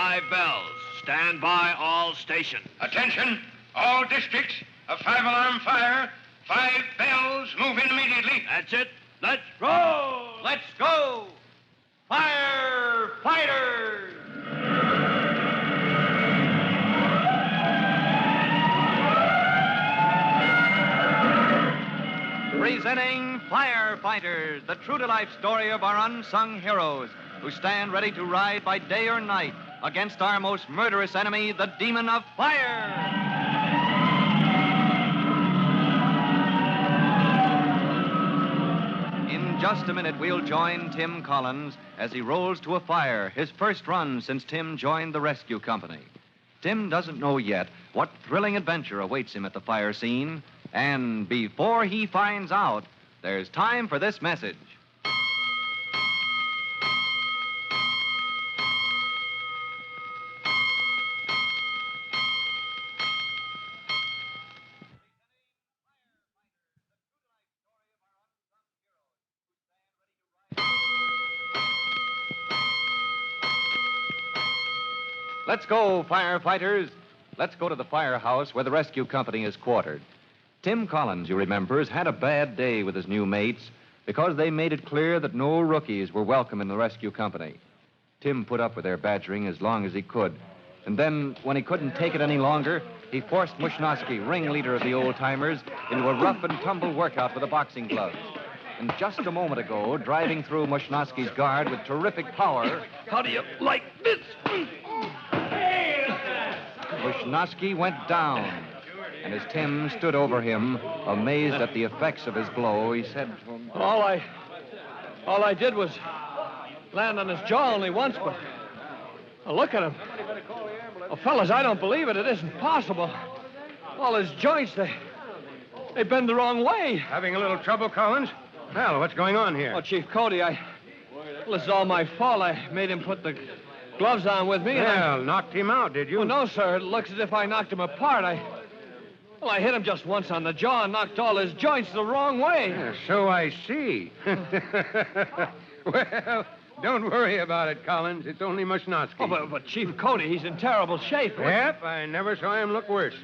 5 bells. Stand by all stations. Attention, all districts. A 5-alarm fire. 5 bells. Move in immediately. That's it. Let's roll. Let's go! Firefighters! Presenting Firefighters, the true-to-life story of our unsung heroes who stand ready to ride by day or night against our most murderous enemy, the demon of fire. In just a minute, we'll join Tim Collins as he rolls to a fire, his first run since Tim joined the rescue company. Tim doesn't know yet what thrilling adventure awaits him at the fire scene, and before he finds out, there's time for this message. Let's go, firefighters. Let's go to the firehouse where the rescue company is quartered. Tim Collins, you remember, has had a bad day with his new mates because they made it clear that no rookies were welcome in the rescue company. Tim put up with their badgering as long as he could. And then, when he couldn't take it any longer, he forced Mushnosky, ringleader of the old-timers, into a rough-and-tumble workout with the boxing gloves. And just a moment ago, driving through Mushnosky's guard with terrific power... How do you like this? Mushnosky went down. And as Tim stood over him, amazed at the effects of his blow, he said to him... All I did was land on his jaw only once, but... look at him. Oh, fellas, I don't believe it. It isn't possible. All his joints, they bend the wrong way. Having a little trouble, Collins? Well, what's going on here? Oh, Chief Cody, this is all my fault. I made him put the gloves on with me. Well, knocked him out, did you? Well, no, sir. It looks as if I knocked him apart. I hit him just once on the jaw and knocked all his joints the wrong way. Yeah, so I see. Well, don't worry about it, Collins. It's only Mushnosky. Oh, but Chief Cody, he's in terrible shape. Yep, I never saw him look worse.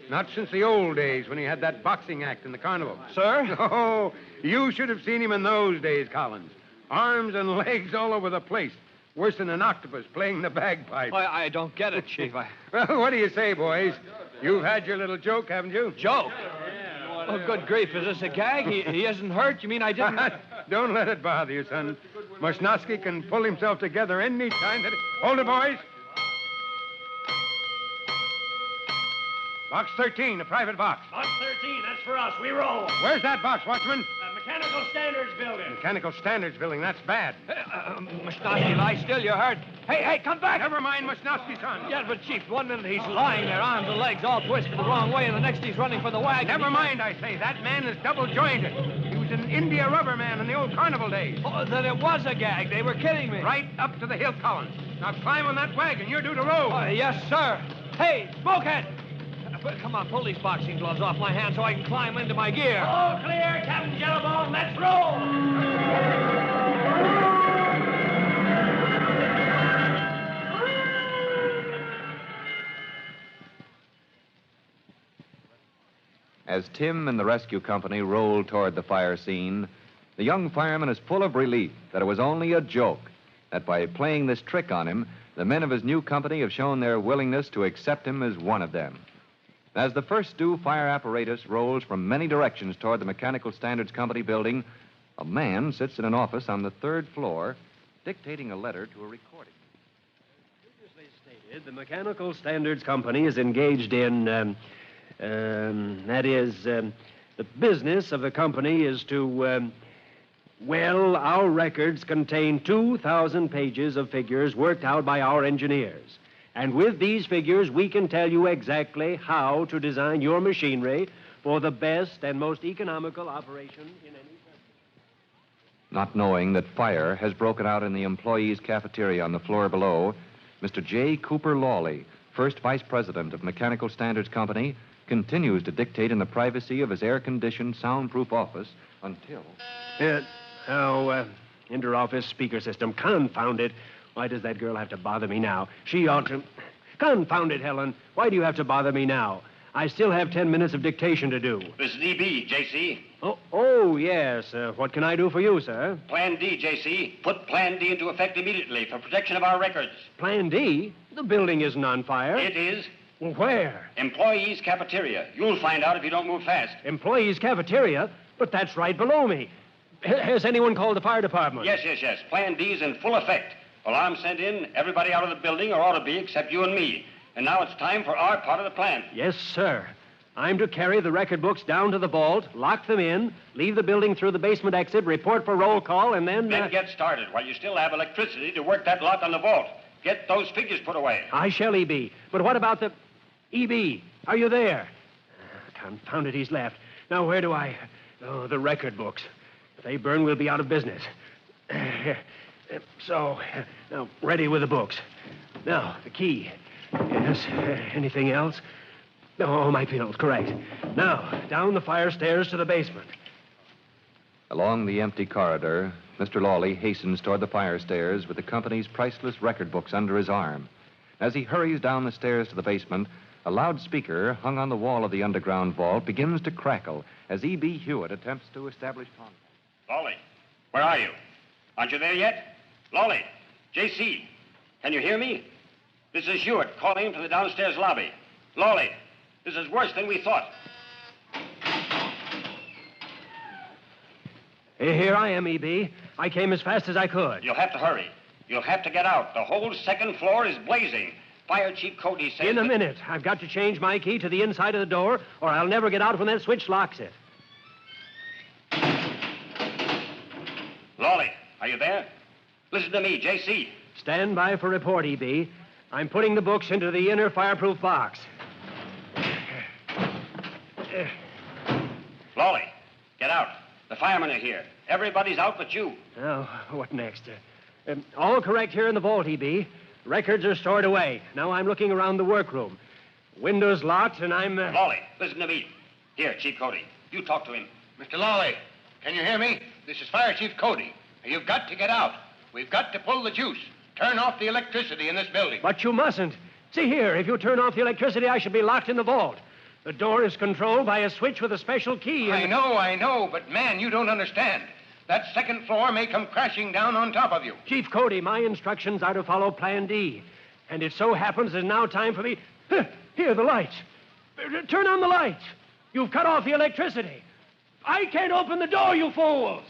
Not since the old days when he had that boxing act in the carnival. Sir? Oh, you should have seen him in those days, Collins. Arms and legs all over the place. Worse than an octopus playing the bagpipe. I don't get it, Chief. Well, what do you say, boys? You've had your little joke, haven't you? Joke? Oh, good grief. Is this a gag? He isn't hurt? You mean I didn't... Don't let it bother you, son. Mushnosky can pull himself together any time that... Hold it, boys. Box 13, a private box. Box 13, that's for us. We roll. Where's that box, Watchman? Mechanical Standards Building. Mechanical Standards Building, that's bad. Mushnosky, lie still. You hurt. Hey, come back. Never mind Mushnosky, son. Yeah, but, Chief, 1 minute he's lying there, arms and legs all twisted the wrong way, and the next he's running for the wagon. Never mind, I say. That man is double-jointed. He was an India rubber man in the old carnival days. Oh, then it was a gag. They were kidding me. Right up to the hilt, Collins. Now climb on that wagon. You're due to roll. Yes, sir. Hey, Smokehead. Come on, pull these boxing gloves off my hand so I can climb into my gear. All clear, Captain Jellybone. Let's roll. As Tim and the rescue company rolled toward the fire scene, the young fireman is full of relief that it was only a joke, that by playing this trick on him, the men of his new company have shown their willingness to accept him as one of them. As the first due fire apparatus rolls from many directions toward the Mechanical Standards Company building, a man sits in an office on the 3rd floor, dictating a letter to a recording. Previously stated, the Mechanical Standards Company is engaged in, the business of the company is to, our records contain 2,000 pages of figures worked out by our engineers. And with these figures, we can tell you exactly how to design your machinery for the best and most economical operation in any country. Not knowing that fire has broken out in the employees' cafeteria on the floor below, Mr. J. Cooper Lawley, first vice president of Mechanical Standards Company, continues to dictate in the privacy of his air-conditioned, soundproof office until... Inter-office speaker system, confound it. Why does that girl have to bother me now? She ought to... Confound it, Helen. Why do you have to bother me now? I still have 10 minutes of dictation to do. This is EB, J.C. Oh, yes. What can I do for you, sir? Plan D, J.C. Put Plan D into effect immediately for protection of our records. Plan D? The building isn't on fire. It is. Well, where? Employees' cafeteria. You'll find out if you don't move fast. Employees' cafeteria? But that's right below me. Has anyone called the fire department? Yes. Plan D's in full effect. Alarm sent in, everybody out of the building, or ought to be, except you and me. And now it's time for our part of the plan. Yes, sir. I'm to carry the record books down to the vault, lock them in, leave the building through the basement exit, report for roll call, and then... Then get started while you still have electricity to work that lock on the vault. Get those figures put away. I shall, EB. But what about the... EB, are you there? Confound it, he's left. Now, where do I... Oh, the record books. If they burn, we'll be out of business. So, now, ready with the books. Now, the key. Yes, anything else? Oh, my pills, correct. Now, down the fire stairs to the basement. Along the empty corridor, Mr. Lawley hastens toward the fire stairs with the company's priceless record books under his arm. As he hurries down the stairs to the basement, a loudspeaker hung on the wall of the underground vault begins to crackle as E.B. Hewitt attempts to establish contact. Lawley, where are you? Aren't you there yet? Lawley, J.C., can you hear me? This is Hewitt calling from the downstairs lobby. Lawley, this is worse than we thought. Here I am, E.B. I came as fast as I could. You'll have to hurry. You'll have to get out. The whole second floor is blazing. Fire Chief Cody says... In a minute. I've got to change my key to the inside of the door, or I'll never get out when that switch locks it. Lawley, are you there? Listen to me, J.C. Stand by for report, E.B. I'm putting the books into the inner fireproof box. Lawley, get out. The firemen are here. Everybody's out but you. Now, what next? All correct here in the vault, E.B. Records are stored away. Now I'm looking around the workroom. Windows locked, and I'm... Lawley, listen to me. Here, Chief Cody. You talk to him. Mr. Lawley, can you hear me? This is Fire Chief Cody. You've got to get out. We've got to pull the juice. Turn off the electricity in this building. But you mustn't. See here, if you turn off the electricity, I should be locked in the vault. The door is controlled by a switch with a special key. I know, but man, you don't understand. That second floor may come crashing down on top of you. Chief Cody, my instructions are to follow Plan D. And it so happens it's now time for me... Here, the lights. Turn on the lights. You've cut off the electricity. I can't open the door, you fools!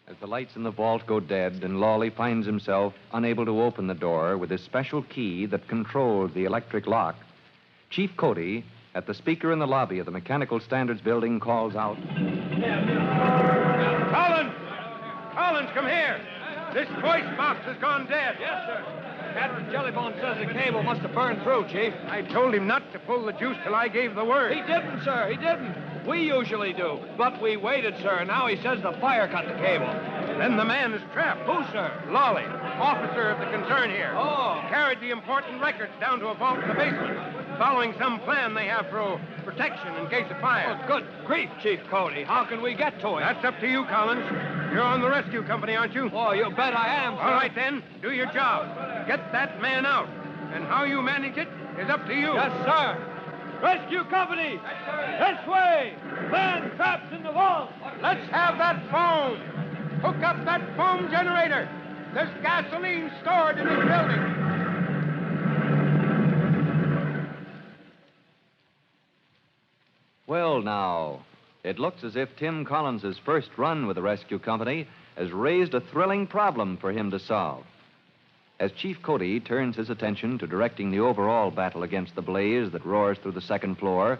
As the lights in the vault go dead and Lawley finds himself unable to open the door with his special key that controls the electric lock, Chief Cody, at the speaker in the lobby of the Mechanical Standards Building, calls out... Collins, come here. This voice box has gone dead. Yes, sir. Captain Jellybone says the cable must have burned through, Chief. I told him not to pull the juice till I gave the word. He didn't, sir. He didn't. We usually do. But we waited, sir. Now he says the fire cut the cable. Then the man is trapped. Who, sir? Lawley, officer of the concern here. Oh. Carried the important records down to a vault in the basement, following some plan they have for protection in case of fire. Oh, good grief, Chief Cody. How can we get to him? That's up to you, Collins. You're on the rescue company, aren't you? Oh, you bet I am, sir. All right, then. Do your job. Get that man out. And how you manage it is up to you. Yes, sir. Rescue company! This way! Man trapped in the vault! Let's have that foam. Hook up that foam generator. There's gasoline stored in this building. Well, now, it looks as if Tim Collins's first run with the rescue company has raised a thrilling problem for him to solve. As Chief Cody turns his attention to directing the overall battle against the blaze that roars through the second floor,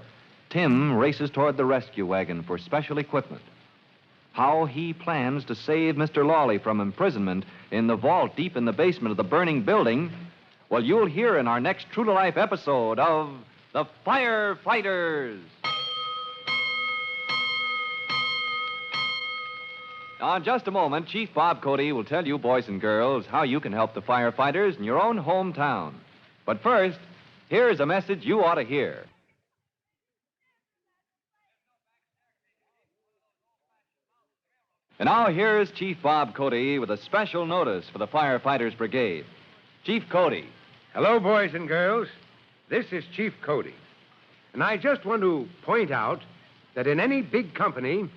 Tim races toward the rescue wagon for special equipment. How he plans to save Mr. Lawley from imprisonment in the vault deep in the basement of the burning building, well, you'll hear in our next true-to-life episode of The Firefighters. Now, in just a moment, Chief Bob Cody will tell you, boys and girls, how you can help the firefighters in your own hometown. But first, here's a message you ought to hear. And now here's Chief Bob Cody with a special notice for the Firefighters Brigade. Chief Cody. Hello, boys and girls. This is Chief Cody. And I just want to point out that in any big company,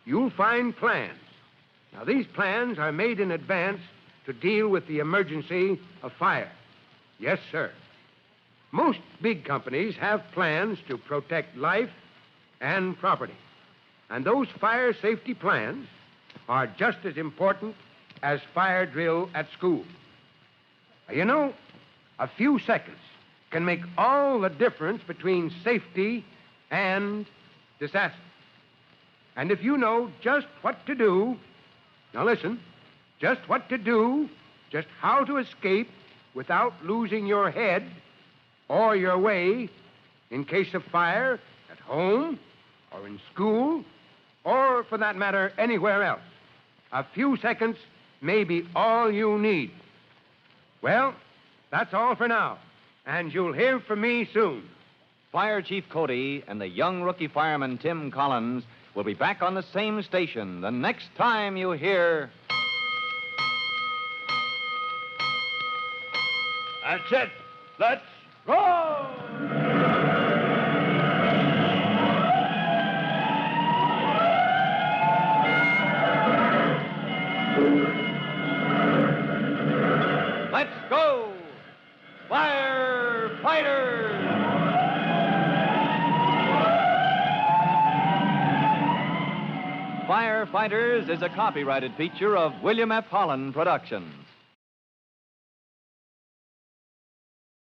you'll find plans. Now, these plans are made in advance to deal with the emergency of fire. Yes, sir. Most big companies have plans to protect life and property. And those fire safety plans are just as important as fire drill at school. You know, a few seconds can make all the difference between safety and disaster. And if you know just what to do, now listen, just what to do, just how to escape without losing your head or your way in case of fire at home or in school or, for that matter, anywhere else, a few seconds may be all you need. Well, that's all for now, and you'll hear from me soon. Fire Chief Cody and the young rookie fireman Tim Collins will be back on the same station the next time you hear... That's it. Let's go! Let's go! Firefighters! Firefighters is a copyrighted feature of William F. Holland Productions.